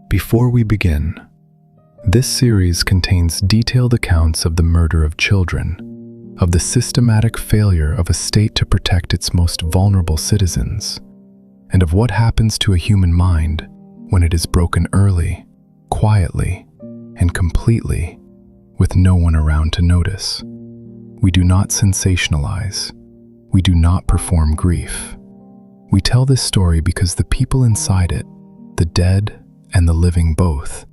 Before we begin, this series contains detailed accounts of the murder of children, of the systematic failure of a state to protect its most vulnerable citizens, and of what happens to a human mind when it is broken early, quietly, and completely, with no one around to notice. We do not sensationalize. We do not perform grief. We tell this story because the people inside it, the dead and the living both,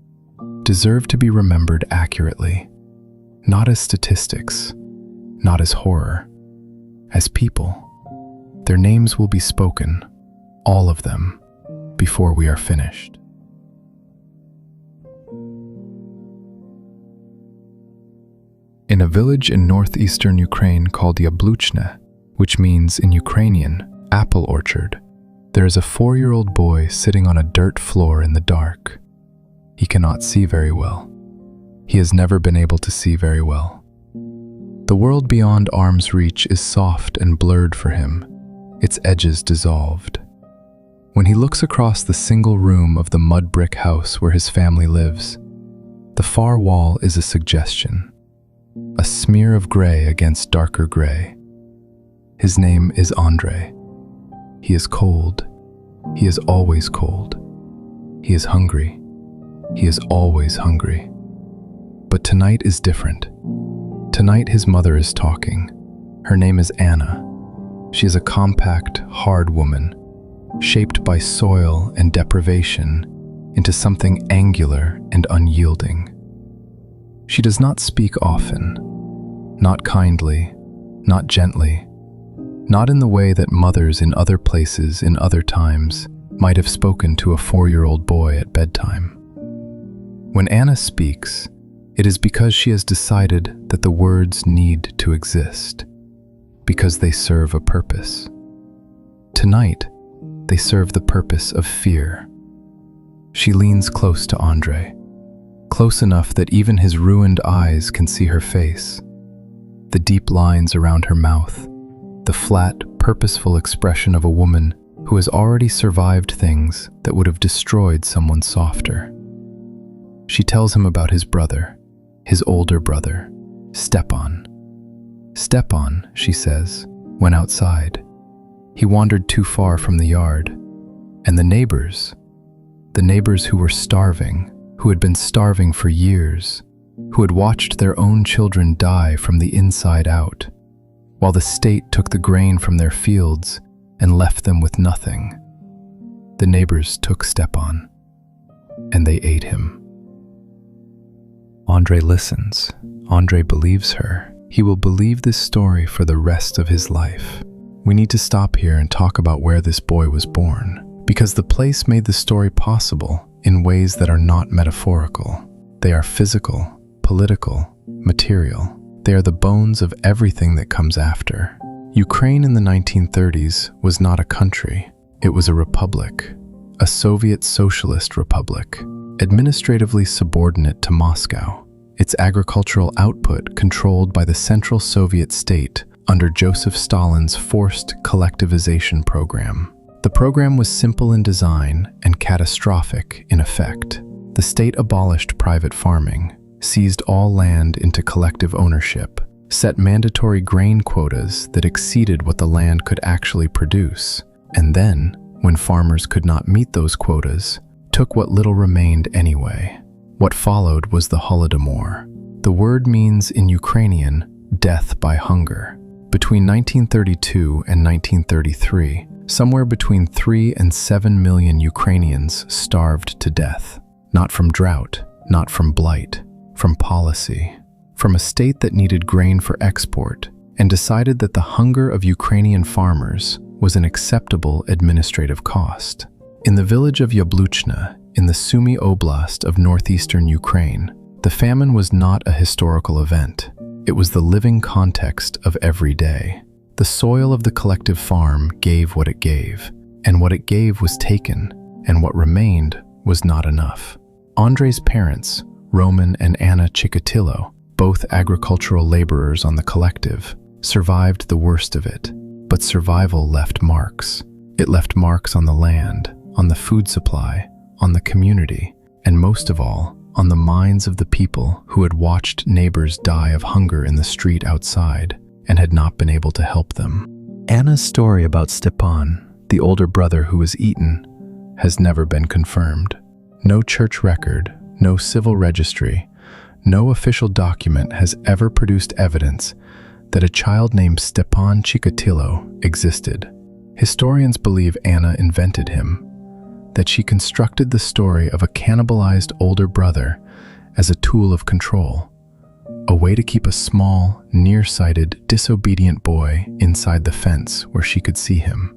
deserve to be remembered accurately, not as statistics, not as horror, as people. Their names will be spoken, all of them, before we are finished. In a village in northeastern Ukraine called Yabluchne, which means in Ukrainian, apple orchard, there is a 4-year-old boy sitting on a dirt floor in the dark. He cannot see very well. He has never been able to see very well. The world beyond arm's reach is soft and blurred for him, its edges dissolved. When he looks across the single room of the mud brick house where his family lives, the far wall is a suggestion, a smear of gray against darker gray. His name is Andrei. He is cold. He is always cold. He is hungry. He is always hungry. But tonight is different. Tonight his mother is talking. Her name is Anna. She is a compact, hard woman, shaped by soil and deprivation into something angular and unyielding. She does not speak often, not kindly, not gently, not in the way that mothers in other places in other times might have spoken to a 4-year-old boy at bedtime. When Anna speaks, it is because she has decided that the words need to exist, because they serve a purpose. Tonight, they serve the purpose of fear. She leans close to Andrei, close enough that even his ruined eyes can see her face, the deep lines around her mouth, the flat, purposeful expression of a woman who has already survived things that would have destroyed someone softer. She tells him about his brother, his older brother, Stepan. Stepan, she says, went outside. He wandered too far from the yard, and the neighbors who were starving, who had been starving for years, who had watched their own children die from the inside out, while the state took the grain from their fields and left them with nothing. The neighbors took Stepan, and they ate him. Andrei listens. Andrei believes her. He will believe this story for the rest of his life. We need to stop here and talk about where this boy was born, because the place made the story possible in ways that are not metaphorical. They are physical, political, material. They are the bones of everything that comes after. Ukraine in the 1930s was not a country. It was a republic, a Soviet Socialist republic, administratively subordinate to Moscow, its agricultural output controlled by the Central Soviet state under Joseph Stalin's forced collectivization program. The program was simple in design and catastrophic in effect. The state abolished private farming, seized all land into collective ownership, set mandatory grain quotas that exceeded what the land could actually produce, and then, when farmers could not meet those quotas, took what little remained anyway. What followed was the Holodomor. The word means in Ukrainian, death by hunger. Between 1932 and 1933, somewhere between 3 and 7 million Ukrainians starved to death. Not from drought, not from blight, from policy, from a state that needed grain for export and decided that the hunger of Ukrainian farmers was an acceptable administrative cost. In the village of Yabluchne, in the Sumy Oblast of northeastern Ukraine, the famine was not a historical event. It was the living context of every day. The soil of the collective farm gave what it gave, and what it gave was taken, and what remained was not enough. Andrei's parents, Roman and Anna Chikatilo, both agricultural laborers on the collective, survived the worst of it. But survival left marks. It left marks on the land, on the food supply, on the community, and most of all, on the minds of the people who had watched neighbors die of hunger in the street outside and had not been able to help them. Anna's story about Stepan, the older brother who was eaten, has never been confirmed. No church record, no civil registry, no official document has ever produced evidence that a child named Stepan Chikatilo existed. Historians believe Anna invented him, that she constructed the story of a cannibalized older brother as a tool of control, a way to keep a small, nearsighted, disobedient boy inside the fence where she could see him.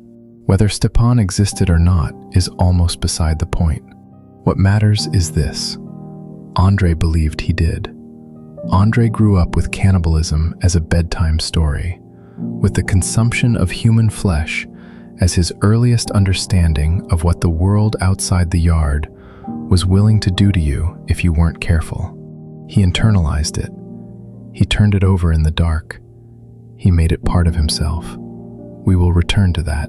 Whether Stepan existed or not is almost beside the point. What matters is this: Andrei believed he did. Andrei grew up with cannibalism as a bedtime story, with the consumption of human flesh as his earliest understanding of what the world outside the yard was willing to do to you if you weren't careful. He internalized it. He turned it over in the dark. He made it part of himself. We will return to that.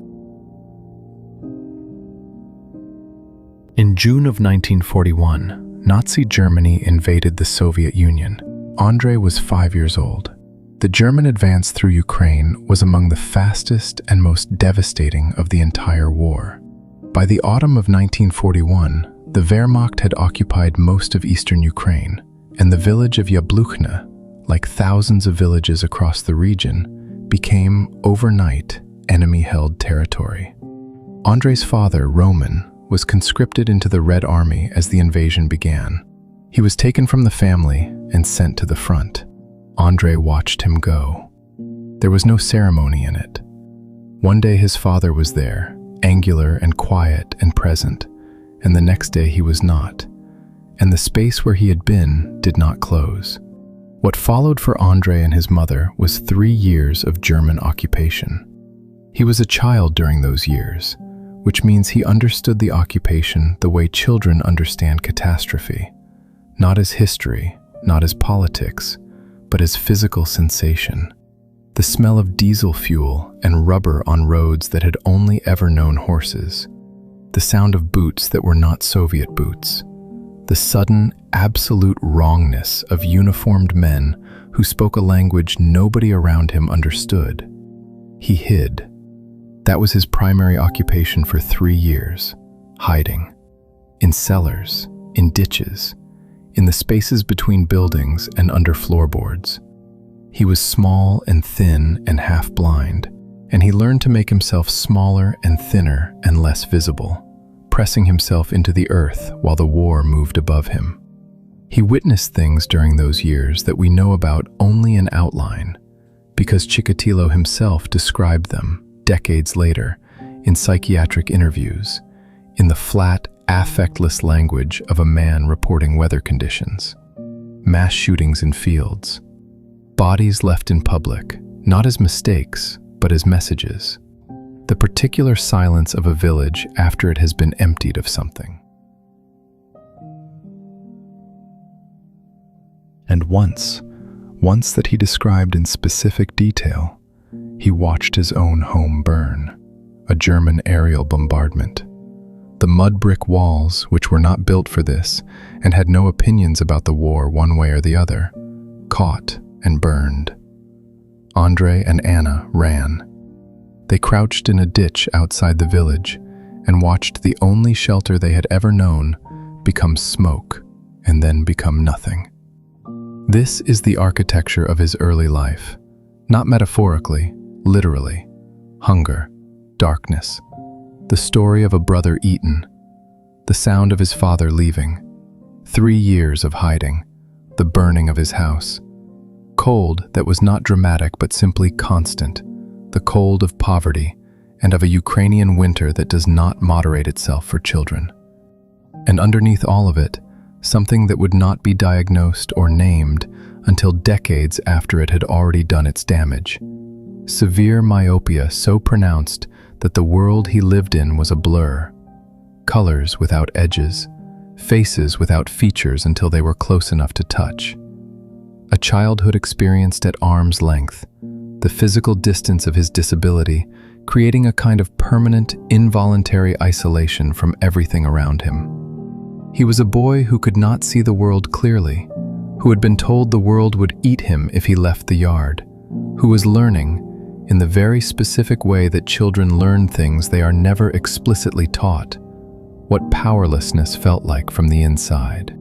In June of 1941, Nazi Germany invaded the Soviet Union. Andrei was 5 years old. The German advance through Ukraine was among the fastest and most devastating of the entire war. By the autumn of 1941, the Wehrmacht had occupied most of eastern Ukraine, and the village of Yabluchne, like thousands of villages across the region, became, overnight, enemy-held territory. Andrei's father, Roman, was conscripted into the Red Army as the invasion began. He was taken from the family and sent to the front. Andrei watched him go. There was no ceremony in it. One day his father was there, angular and quiet and present, and the next day he was not, and the space where he had been did not close. What followed for Andrei and his mother was 3 years of German occupation. He was a child during those years, which means he understood the occupation the way children understand catastrophe, not as history, not as politics, but as physical sensation. The smell of diesel fuel and rubber on roads that had only ever known horses. The sound of boots that were not Soviet boots. The sudden, absolute wrongness of uniformed men who spoke a language nobody around him understood. He hid. That was his primary occupation for 3 years, hiding. In cellars, in ditches, in the spaces between buildings and under floorboards. He was small and thin and half-blind, and he learned to make himself smaller and thinner and less visible, pressing himself into the earth while the war moved above him. He witnessed things during those years that we know about only in outline, because Chikatilo himself described them decades later in psychiatric interviews, in the flat, affectless language of a man reporting weather conditions. Mass shootings in fields. Bodies left in public, not as mistakes, but as messages. The particular silence of a village after it has been emptied of something. And once that he described in specific detail, he watched his own home burn, a German aerial bombardment. The mud brick walls, which were not built for this and had no opinions about the war one way or the other, caught and burned. Andrei and Anna ran. They crouched in a ditch outside the village and watched the only shelter they had ever known become smoke and then become nothing. This is the architecture of his early life, not metaphorically, literally. Hunger, darkness, the story of a brother eaten, the sound of his father leaving, 3 years of hiding, the burning of his house. Cold that was not dramatic but simply constant, the cold of poverty and of a Ukrainian winter that does not moderate itself for children. And underneath all of it, something that would not be diagnosed or named until decades after it had already done its damage. Severe myopia so pronounced that the world he lived in was a blur. Colors without edges, faces without features until they were close enough to touch. A childhood experienced at arm's length, the physical distance of his disability, creating a kind of permanent, involuntary isolation from everything around him. He was a boy who could not see the world clearly, who had been told the world would eat him if he left the yard, who was learning, in the very specific way that children learn things they are never explicitly taught, what powerlessness felt like from the inside.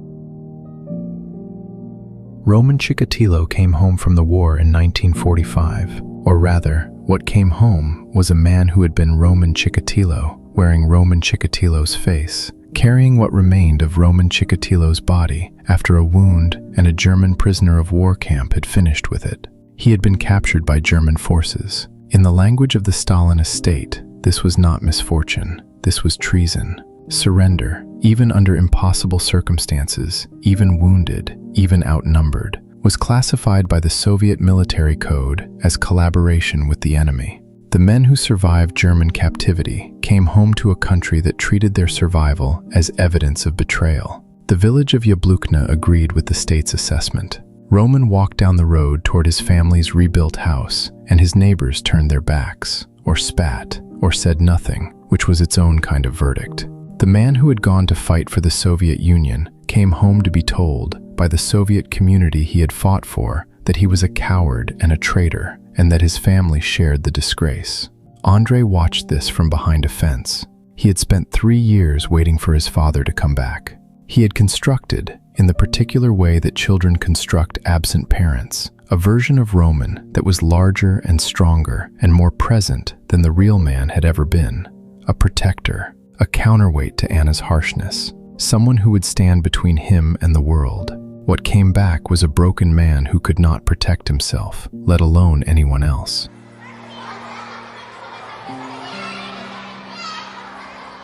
Roman Chikatilo came home from the war in 1945, or rather, what came home was a man who had been Roman Chikatilo, wearing Roman Chikatilo's face, carrying what remained of Roman Chikatilo's body after a wound and a German prisoner of war camp had finished with it. He had been captured by German forces. In the language of the Stalinist state, this was not misfortune, this was treason. Surrender, even under impossible circumstances, even wounded, even outnumbered, was classified by the Soviet military code as collaboration with the enemy. The men who survived German captivity came home to a country that treated their survival as evidence of betrayal. The village of Yabluchne agreed with the state's assessment. Roman walked down the road toward his family's rebuilt house, and his neighbors turned their backs, or spat, or said nothing, which was its own kind of verdict. The man who had gone to fight for the Soviet Union came home to be told by the Soviet community he had fought for that he was a coward and a traitor, and that his family shared the disgrace. Andrei watched this from behind a fence. He had spent 3 years waiting for his father to come back. He had constructed, in the particular way that children construct absent parents, a version of Roman that was larger and stronger and more present than the real man had ever been. A protector, a counterweight to Anna's harshness, someone who would stand between him and the world. What came back was a broken man who could not protect himself, let alone anyone else.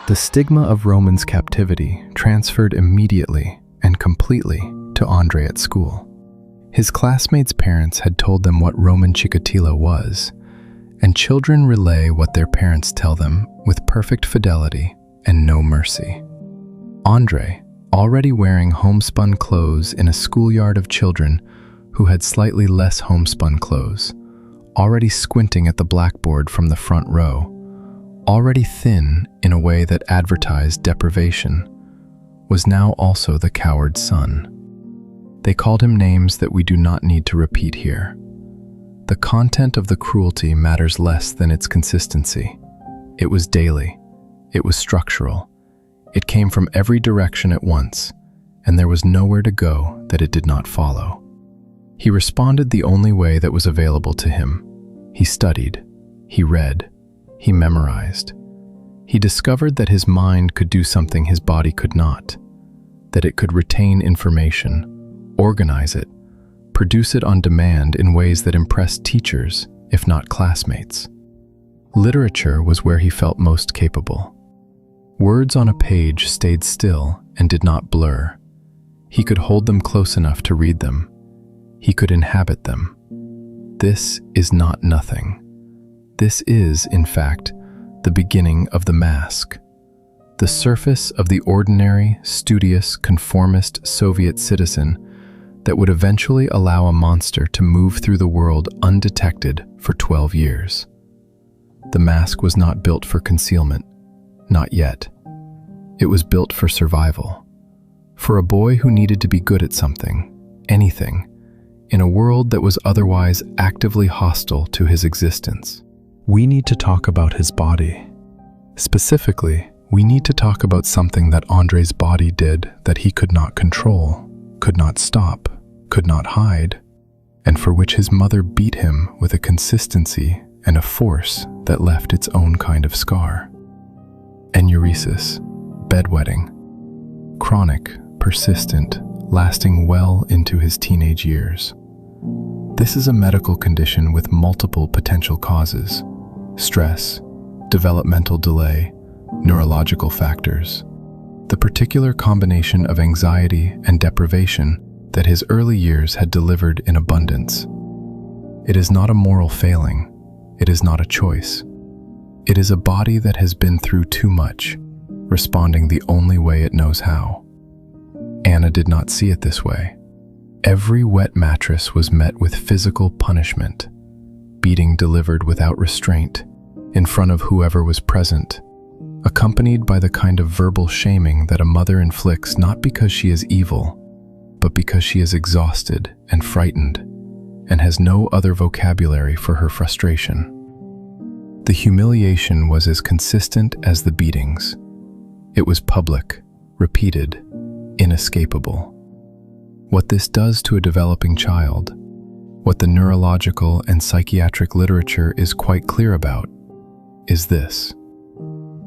The stigma of Roman's captivity transferred immediately and completely to Andrei at school. His classmates' parents had told them what Roman Chikatilo was, and children relay what their parents tell them with perfect fidelity and no mercy. Andrei, already wearing homespun clothes in a schoolyard of children who had slightly less homespun clothes, already squinting at the blackboard from the front row, already thin in a way that advertised deprivation, was now also the coward's son. They called him names that we do not need to repeat here. The content of the cruelty matters less than its consistency. It was daily. It was structural. It came from every direction at once, and there was nowhere to go that it did not follow. He responded the only way that was available to him. He studied. He read. He memorized. He discovered that his mind could do something his body could not, that it could retain information, organize it, produce it on demand in ways that impressed teachers, if not classmates. Literature was where he felt most capable. Words on a page stayed still and did not blur. He could hold them close enough to read them. He could inhabit them. This is not nothing. This is, in fact, the beginning of the mask. The surface of the ordinary, studious, conformist Soviet citizen that would eventually allow a monster to move through the world undetected for 12 years. The mask was not built for concealment. Not yet. It was built for survival. For a boy who needed to be good at something, anything, in a world that was otherwise actively hostile to his existence. We need to talk about his body. Specifically, we need to talk about something that Andrei's body did that he could not control, could not stop, could not hide, and for which his mother beat him with a consistency and a force that left its own kind of scar. Enuresis, bedwetting, chronic, persistent, lasting well into his teenage years. This is a medical condition with multiple potential causes: stress, developmental delay, neurological factors. The particular combination of anxiety and deprivation that his early years had delivered in abundance. It is not a moral failing. It is not a choice. It is a body that has been through too much, responding the only way it knows how. Anna did not see it this way. Every wet mattress was met with physical punishment. beating delivered without restraint, in front of whoever was present, accompanied by the kind of verbal shaming that a mother inflicts not because she is evil, but because she is exhausted and frightened, and has no other vocabulary for her frustration. The humiliation was as consistent as the beatings. It was public, repeated, inescapable. What this does to a developing child, what the neurological and psychiatric literature is quite clear about, is this.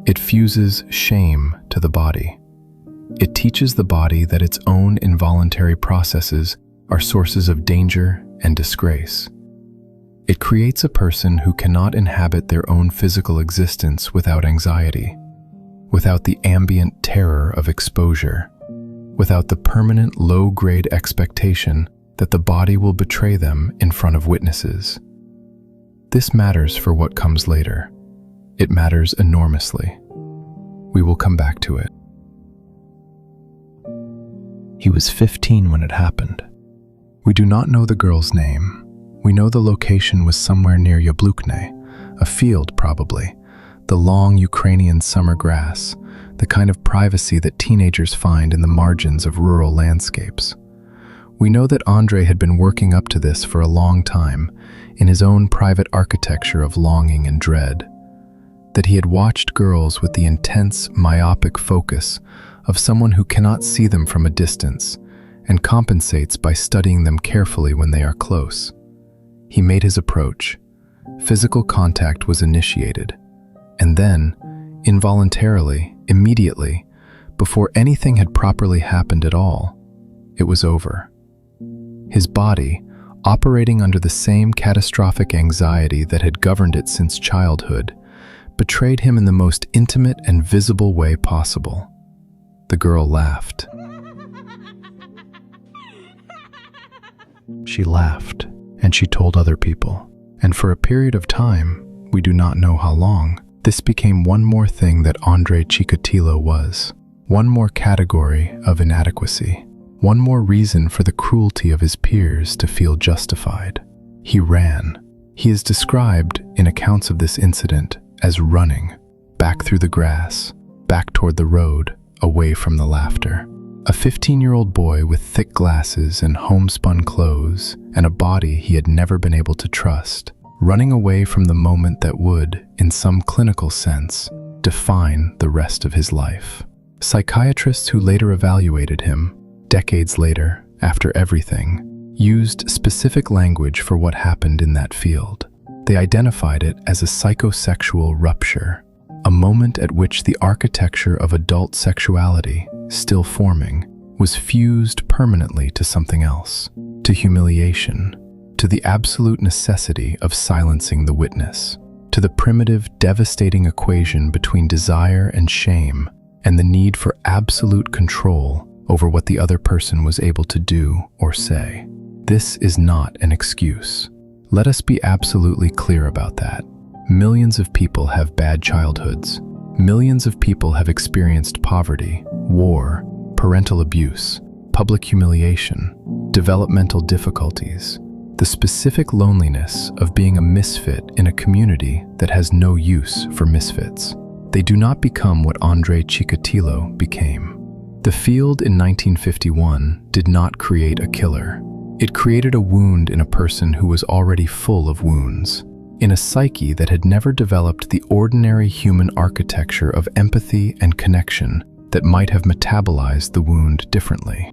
It fuses shame to the body. It teaches the body that its own involuntary processes are sources of danger and disgrace. It creates a person who cannot inhabit their own physical existence without anxiety, without the ambient terror of exposure, without the permanent low-grade expectation that the body will betray them in front of witnesses. This matters for what comes later. It matters enormously. We will come back to it. He was 15 when it happened. We do not know the girl's name. We know the location was somewhere near Yabluchne, a field probably, the long Ukrainian summer grass, the kind of privacy that teenagers find in the margins of rural landscapes. We know that Andrei had been working up to this for a long time, in his own private architecture of longing and dread, that he had watched girls with the intense, myopic focus of someone who cannot see them from a distance and compensates by studying them carefully when they are close. He made his approach. Physical contact was initiated, and then, involuntarily, immediately, before anything had properly happened at all, it was over. His body, operating under the same catastrophic anxiety that had governed it since childhood, betrayed him in the most intimate and visible way possible. The girl laughed. She laughed, and she told other people. And for a period of time, we do not know how long, this became one more thing that Andrei Chikatilo was. One more category of inadequacy. One more reason for the cruelty of his peers to feel justified. He ran. He is described in accounts of this incident as running, back through the grass, back toward the road, away from the laughter. A 15-year-old boy with thick glasses and homespun clothes and a body he had never been able to trust, running away from the moment that would, in some clinical sense, define the rest of his life. Psychiatrists who later evaluated him, decades later, after everything, used specific language for what happened in that field. They identified it as a psychosexual rupture, a moment at which the architecture of adult sexuality, still forming, was fused permanently to something else, to humiliation, to the absolute necessity of silencing the witness, to the primitive, devastating equation between desire and shame, and the need for absolute control over what the other person was able to do or say. This is not an excuse. Let us be absolutely clear about that. Millions of people have bad childhoods. Millions of people have experienced poverty, war, parental abuse, public humiliation, developmental difficulties, the specific loneliness of being a misfit in a community that has no use for misfits. They do not become what Andrei Chikatilo became. The field in 1951 did not create a killer. It created a wound in a person who was already full of wounds, in a psyche that had never developed the ordinary human architecture of empathy and connection that might have metabolized the wound differently.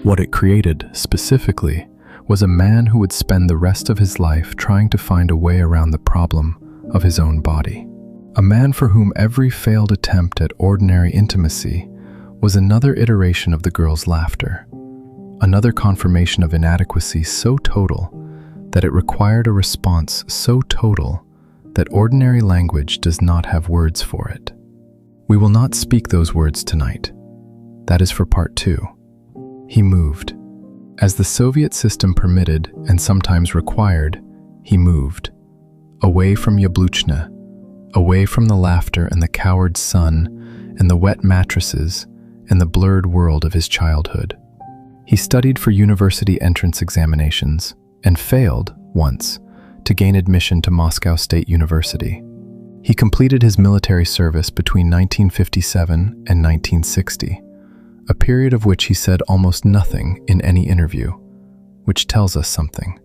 What it created, specifically, was a man who would spend the rest of his life trying to find a way around the problem of his own body. A man for whom every failed attempt at ordinary intimacy was another iteration of the girl's laughter, another confirmation of inadequacy so total that it required a response so total that ordinary language does not have words for it. We will not speak those words tonight. That is for part 2. He moved. As the Soviet system permitted and sometimes required, he moved. Away from Yabluchne, away from the laughter and the coward sun and the wet mattresses and the blurred world of his childhood. He studied for university entrance examinations and failed, once, to gain admission to Moscow State University. He completed his military service between 1957 and 1960, a period of which he said almost nothing in any interview, which tells us something.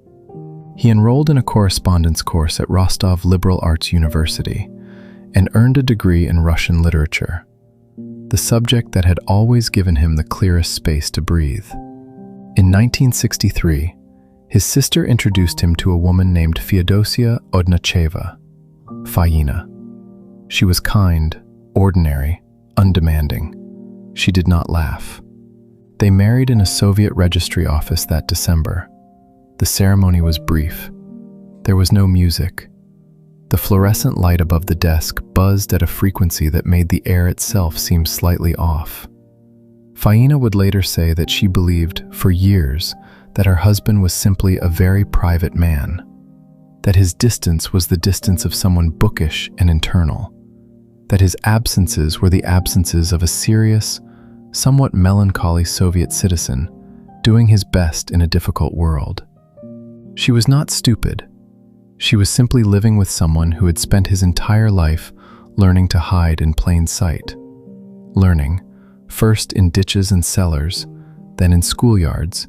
He enrolled in a correspondence course at Rostov Liberal Arts University and earned a degree in Russian literature, the subject that had always given him the clearest space to breathe. In 1963, his sister introduced him to a woman named Feodosia Odnachaeva, Fayina. She was kind, ordinary, undemanding. She did not laugh. They married in a Soviet registry office that December. The ceremony was brief. There was no music. The fluorescent light above the desk buzzed at a frequency that made the air itself seem slightly off. Fayina would later say that she believed, for years, that her husband was simply a very private man, that his distance was the distance of someone bookish and internal, that his absences were the absences of a serious, somewhat melancholy Soviet citizen doing his best in a difficult world. She was not stupid. She was simply living with someone who had spent his entire life learning to hide in plain sight, learning, first in ditches and cellars, then in schoolyards,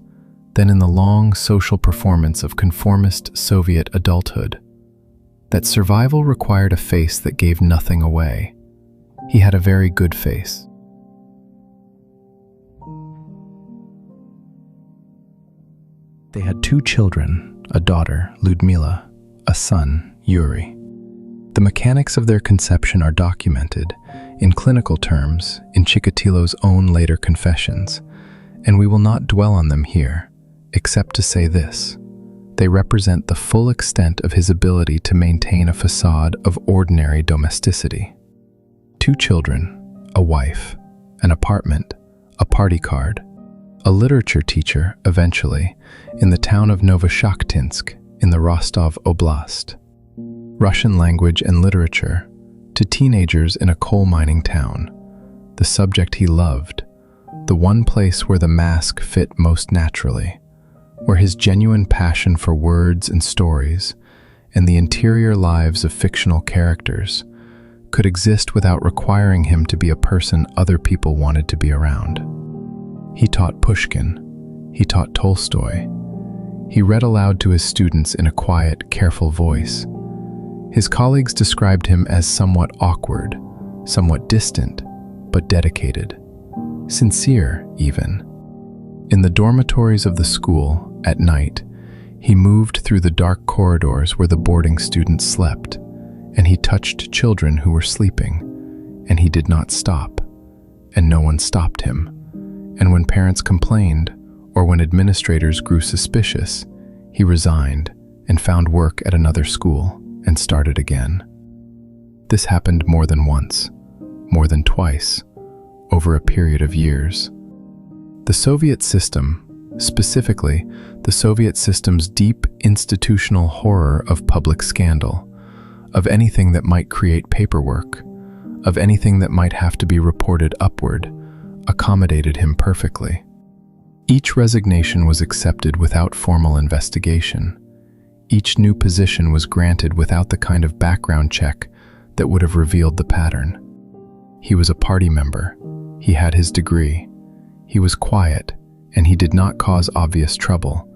then in the long social performance of conformist Soviet adulthood, that survival required a face that gave nothing away. He had a very good face. They had 2 children, a daughter, Ludmila, a son, Yuri. The mechanics of their conception are documented, in clinical terms, in Chikatilo's own later confessions, and we will not dwell on them here, except to say this: they represent the full extent of his ability to maintain a facade of ordinary domesticity. 2 children, a wife, an apartment, a party card, a literature teacher, eventually, in the town of Novoshakhtinsk in the Rostov Oblast. Russian language and literature to teenagers in a coal mining town, the subject he loved, the one place where the mask fit most naturally, where his genuine passion for words and stories and the interior lives of fictional characters could exist without requiring him to be a person other people wanted to be around. He taught Pushkin, he taught Tolstoy. He read aloud to his students in a quiet, careful voice. His colleagues described him as somewhat awkward, somewhat distant, but dedicated. Sincere, even. In the dormitories of the school, at night, he moved through the dark corridors where the boarding students slept, and he touched children who were sleeping, and he did not stop, and no one stopped him. And when parents complained, or when administrators grew suspicious, he resigned and found work at another school and started again. This happened more than once, more than twice, over a period of years. The Soviet system, specifically the Soviet system's deep institutional horror of public scandal, of anything that might create paperwork, of anything that might have to be reported upward, accommodated him perfectly. Each resignation was accepted without formal investigation. Each new position was granted without the kind of background check that would have revealed the pattern. He was a party member. He had his degree. He was quiet, and he did not cause obvious trouble.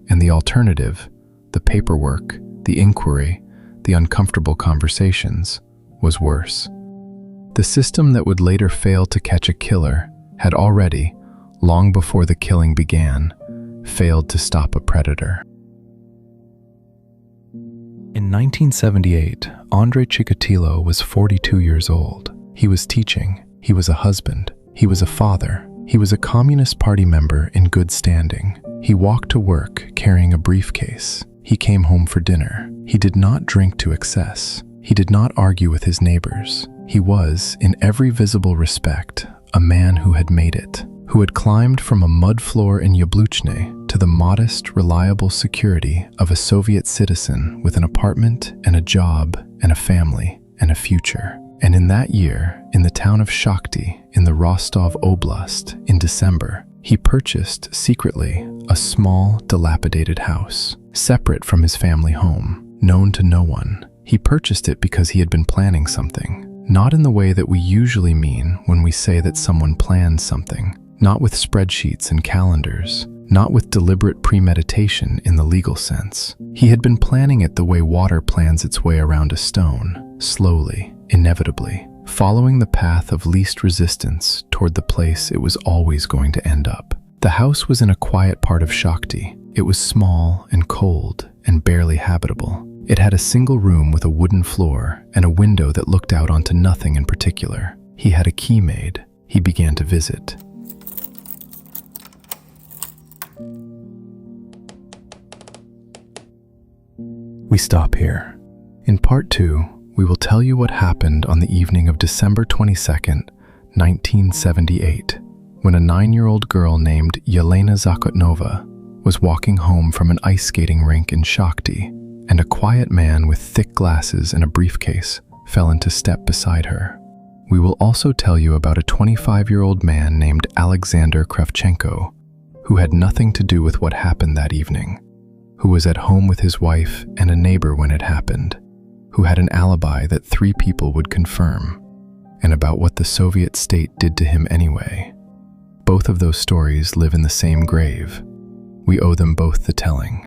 And the alternative, the paperwork, the inquiry, the uncomfortable conversations, was worse. The system that would later fail to catch a killer had already, long before the killing began, failed to stop a predator. In 1978, Andrei Chikatilo was 42 years old. He was teaching, he was a husband, he was a father, he was a Communist Party member in good standing. He walked to work carrying a briefcase. He came home for dinner. He did not drink to excess. He did not argue with his neighbors. He was, in every visible respect, a man who had made it, who had climbed from a mud floor in Yabluchne to the modest, reliable security of a Soviet citizen with an apartment and a job and a family and a future. And in that year, in the town of Shakhty, in the Rostov Oblast, in December, He purchased, secretly, a small, dilapidated house, separate from his family home, known to no one. He purchased it because he had been planning something, not in the way that we usually mean when we say that someone plans something, not with spreadsheets and calendars, not with deliberate premeditation in the legal sense. He had been planning it the way water plans its way around a stone, slowly, inevitably, following the path of least resistance toward the place it was always going to end up. The house was in a quiet part of Shakti. It was small and cold and barely habitable. It had a single room with a wooden floor and a window that looked out onto nothing in particular. He had a key made. He began to visit. We stop here. In part 2, we will tell you what happened on the evening of December 22nd, 1978, when a 9-year-old girl named Yelena Zakotnova was walking home from an ice skating rink in Shakti, and a quiet man with thick glasses and a briefcase fell into step beside her. We will also tell you about a 25-year-old man named Alexander Kravchenko, who had nothing to do with what happened that evening, who was at home with his wife and a neighbor when it happened, who had an alibi that 3 people would confirm, and about what the Soviet state did to him anyway. Both of those stories live in the same grave. We owe them both the telling.